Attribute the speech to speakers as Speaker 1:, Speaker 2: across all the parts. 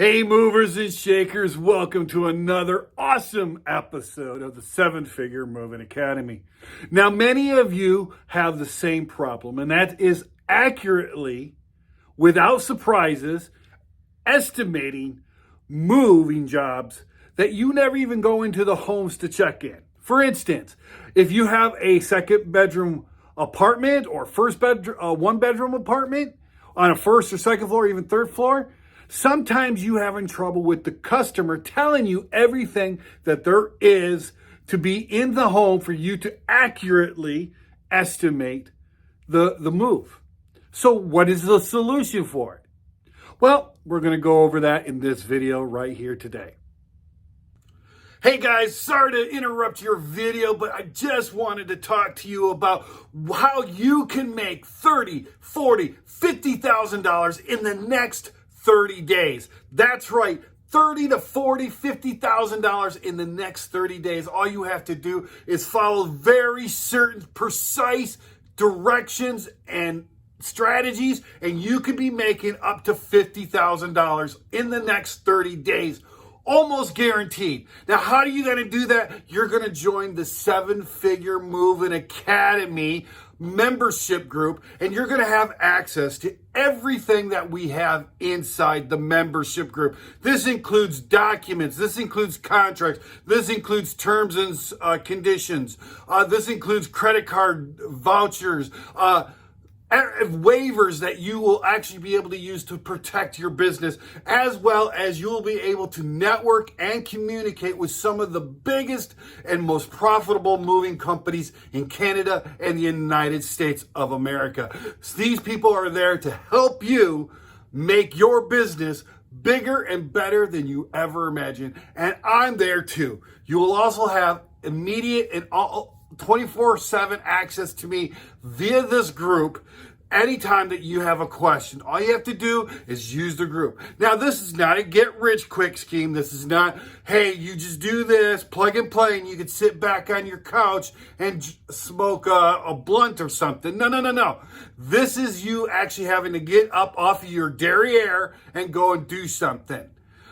Speaker 1: Hey, movers and shakers, welcome to another awesome episode of the Seven Figure Moving Academy. Now, many of you have the same problem, and that is accurately, without surprises, estimating moving jobs that you never even go into the homes to check in. For instance, if you have a second bedroom apartment or one bedroom apartment on a first or second floor, or even third floor, sometimes you having trouble with the customer telling you everything that there is to be in the home for you to accurately estimate the move. So what is the solution for it? Well, we're going to go over that in this video right here today. Hey guys, sorry to interrupt your video, but I just wanted to talk to you about how you can make $30,000, $40,000, $50,000 in the next 30 days. That's right. $30,000 to $40,000, $50,000 in the next 30 days. All you have to do is follow very certain, precise directions and strategies, and you could be making up to $50,000 in the next 30 days. Almost guaranteed. Now, how are you going to do that? You're going to join the Seven Figure Moving Academy membership group, and you're going to have access to everything that we have inside the membership group. This includes documents, this includes contracts, this includes terms and conditions, this includes credit card vouchers, waivers that you will actually be able to use to protect your business, as well as you will be able to network and communicate with some of the biggest and most profitable moving companies in Canada and the United States of America. So these people are there to help you make your business bigger and better than you ever imagined. And I'm there too. You will also have immediate and 24/7 access to me via this group anytime that you have a question. All you have to do is use the group. Now, this is not a get-rich-quick scheme. This is not, hey, you just do this, plug and play, and you can sit back on your couch and smoke a blunt or something. No. This is you actually having to get up off of your derriere and go and do something.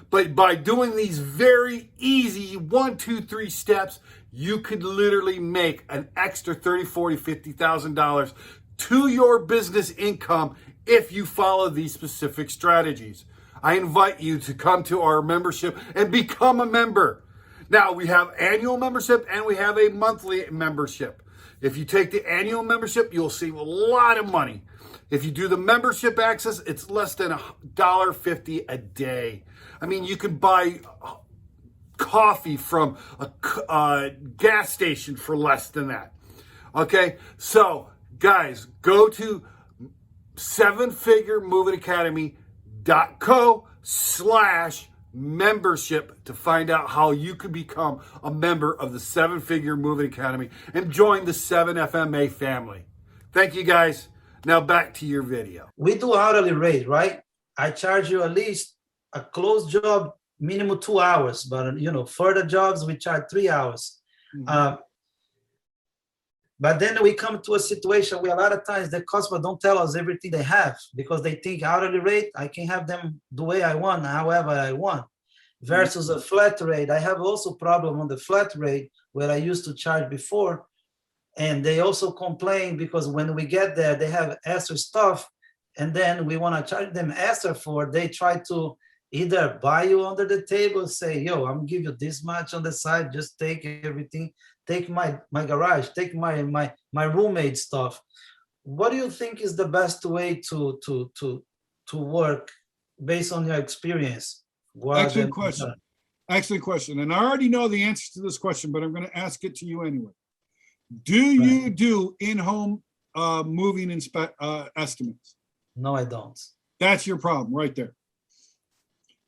Speaker 1: But by doing these very easy 1, 2, 3 steps, you could literally make an extra $30,000, $40,000, $50,000 to your business income if you follow these specific strategies. I invite you to come to our membership and become a member. Now, we have annual membership and we have a monthly membership. If you take the annual membership, you'll save a lot of money. If you do the membership access, it's less than $1.50 a day. I mean, you can buy coffee from a gas station for less than that. Okay, so guys, go to sevenfiguremovingacademy.co/membership to find out how you can become a member of the Seven Figure Moving Academy and join the 7FMA family. Thank you, guys. Now back to your video.
Speaker 2: We do hourly rate, right? I charge you at least a closed job, minimum 2 hours, but further jobs, we charge 3 hours. Mm-hmm. But then we come to a situation where a lot of times the customer don't tell us everything they have because they think hourly rate, I can have them the way I want, however I want, versus a flat rate. I have also problem on the flat rate where I used to charge before. And they also complain because when we get there, they have extra stuff. And then we want to charge them extra for, they try to either buy you under the table, say, yo, I'm give you this much on the side, just take everything, take my garage, take my roommate stuff. What do you think is the best way to work based on your experience?
Speaker 3: Excellent question. Excellent question. And I already know the answer to this question, but I'm going to ask it to you anyway. Do you do in-home moving estimates?
Speaker 2: No, I don't.
Speaker 3: That's your problem right there.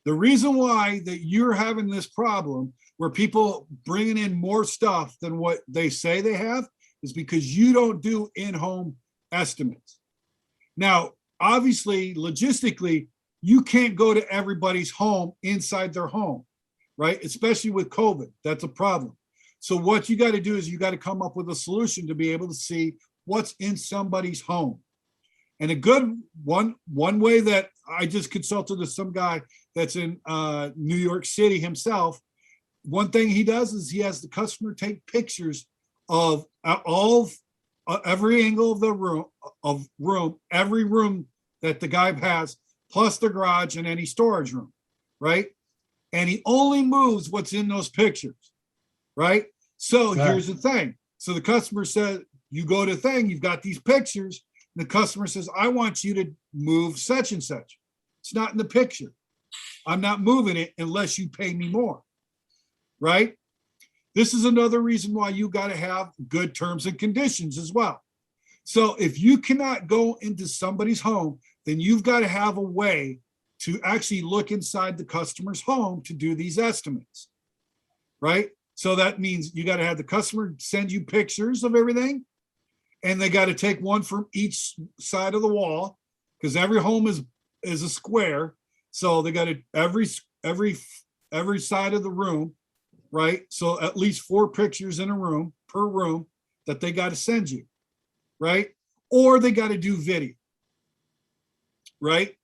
Speaker 3: The reason why that you're having this problem where people bringing in more stuff than what they say they have is because you don't do in-home estimates. Now, obviously, logistically, you can't go to everybody's home inside their home, right? Especially with COVID, that's a problem. So what you got to do is you got to come up with a solution to be able to see what's in somebody's home. And a good one way that I just consulted with some guy that's in New York City himself. One thing he does is he has the customer take pictures of every angle of the room, every room that the guy has, plus the garage and any storage room, right? And he only moves what's in those pictures, right? So here's the thing. So the customer says, you go to thing, you've got these pictures. The customer says, I want you to move such and such. It's not in the picture. I'm not moving it unless you pay me more, right? This is another reason why you got to have good terms and conditions as well. So if you cannot go into somebody's home, then you've got to have a way to actually look inside the customer's home to do these estimates, right? So that means you got to have the customer send you pictures of everything, and they got to take one from each side of the wall, because every home is a square. So they got to every side of the room, right? So at least 4 pictures in a room per room that they got to send you, right? Or they got to do video, right?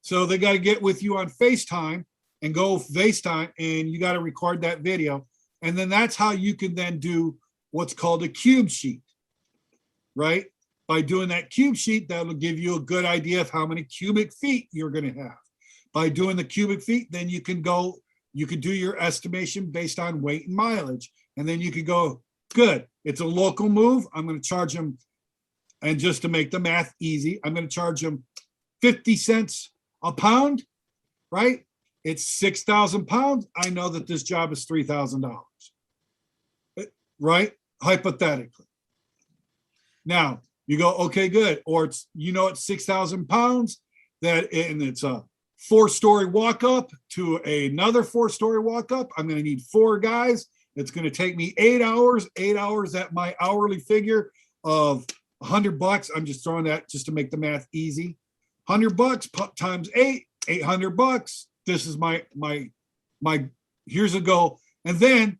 Speaker 3: So they got to get with you on FaceTime and go FaceTime, and you got to record that video. And then that's how you can then do what's called a cube sheet, right? By doing that cube sheet, that'll give you a good idea of how many cubic feet you're going to have. By doing the cubic feet, then you can do your estimation based on weight and mileage. And then you could go, good, it's a local move. I'm going to charge them, and just to make the math easy, I'm going to charge them 50 cents a pound, right? It's 6,000 pounds. I know that this job is $3,000, right? Hypothetically. Now you go, okay, good. Or it's, it's 6,000 pounds and it's a 4-story walk up to another 4-story walk up. I'm going to need 4 guys. It's going to take me 8 hours at my hourly figure of $100. I'm just throwing that just to make the math easy. $100 times 8, $800. This is my here's a goal. And then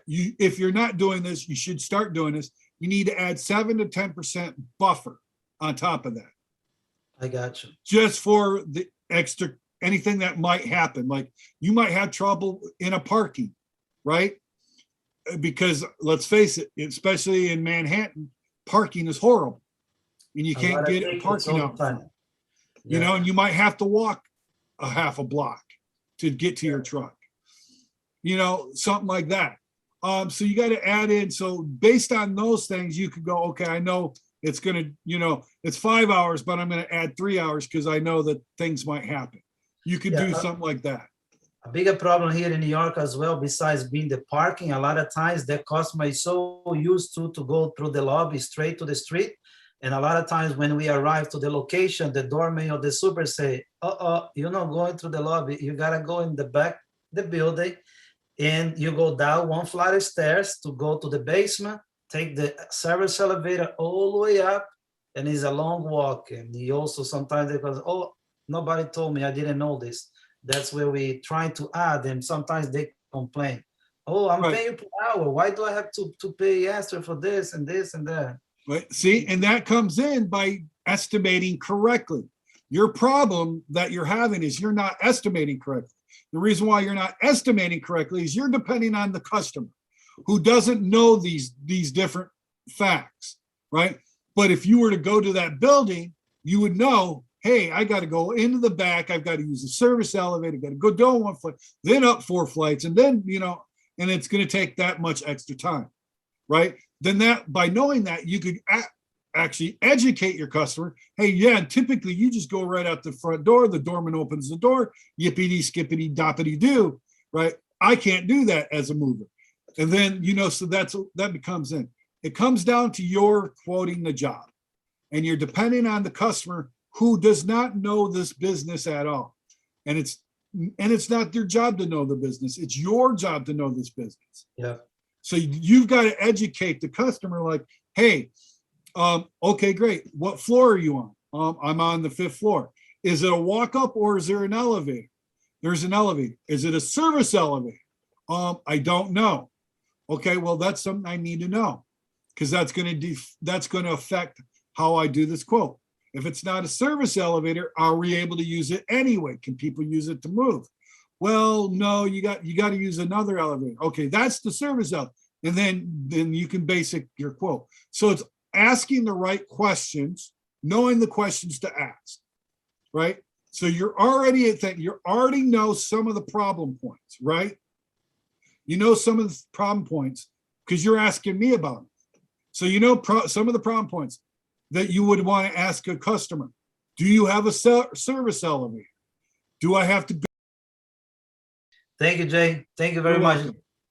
Speaker 3: if you're not doing this, you should start doing this. You need to add 7 to 10% buffer on top of that.
Speaker 2: I got you.
Speaker 3: Just for the extra, anything that might happen. Like you might have trouble in a parking, right? Because let's face it, especially in Manhattan, parking is horrible. And you can't get a parking out front. And you might have to walk a half a block to get to your truck, something like that. So you got to add in. So based on those things, you could go, okay, I know it's going to, it's 5 hours, but I'm going to add 3 hours because I know that things might happen. You could do something like that.
Speaker 2: A bigger problem here in New York as well, besides being the parking, a lot of times the customer is so used to go through the lobby straight to the street. And a lot of times when we arrive to the location, the doorman or the super say, you're not going through the lobby. You got to go in the back, the building, and you go down 1 flight of stairs to go to the basement, take the service elevator all the way up, and it's a long walk. And he also sometimes they go, nobody told me, I didn't know this. That's where we try to add, and sometimes they complain. I'm paying per hour. Why do I have to pay extra for this and this and that?
Speaker 3: Right. See, and that comes in by estimating correctly. Your problem that you're having is you're not estimating correctly. The reason why you're not estimating correctly is you're depending on the customer who doesn't know these different facts, right? But if you were to go to that building, you would know, hey, I got to go into the back. I've got to use the service elevator. Got to go down 1 flight, then up 4 flights, and then, and it's going to take that much extra time, right? Then that, by knowing that, you could actually educate your customer. Hey, yeah, typically you just go right out the front door. The doorman opens the door, yippity, skippity, doppity do, right? I can't do that as a mover. And then, so that becomes in. It comes down to your quoting the job, and you're depending on the customer who does not know this business at all. And it's not their job to know the business. It's your job to know this business.
Speaker 2: Yeah.
Speaker 3: So you've got to educate the customer like, hey, okay, great. What floor are you on? I'm on the 5th floor. Is it a walk up or is there an elevator? There's an elevator. Is it a service elevator? I don't know. Okay, well, that's something I need to know because that's going to affect how I do this quote. If it's not a service elevator, are we able to use it anyway? Can people use it to move? Well, no, you got to use another elevator. Okay, that's the service elevator. And then you can base your quote. So it's asking the right questions, knowing the questions to ask, right? So you're already at that, you already know some of the problem points, right? You know some of the problem points because you're asking me about them. So you know some of the problem points that you would want to ask a customer. Do you have a service elevator? Do I have to be?
Speaker 2: Thank you, Jay. Thank you very
Speaker 3: You're
Speaker 2: much.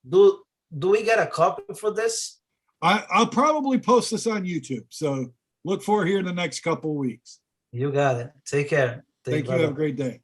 Speaker 3: welcome.
Speaker 2: Do we get a copy for this?
Speaker 3: I'll probably post this on YouTube. So look for it here in the next couple of weeks.
Speaker 2: You got it. Take care.
Speaker 3: Thank you. Have a great day.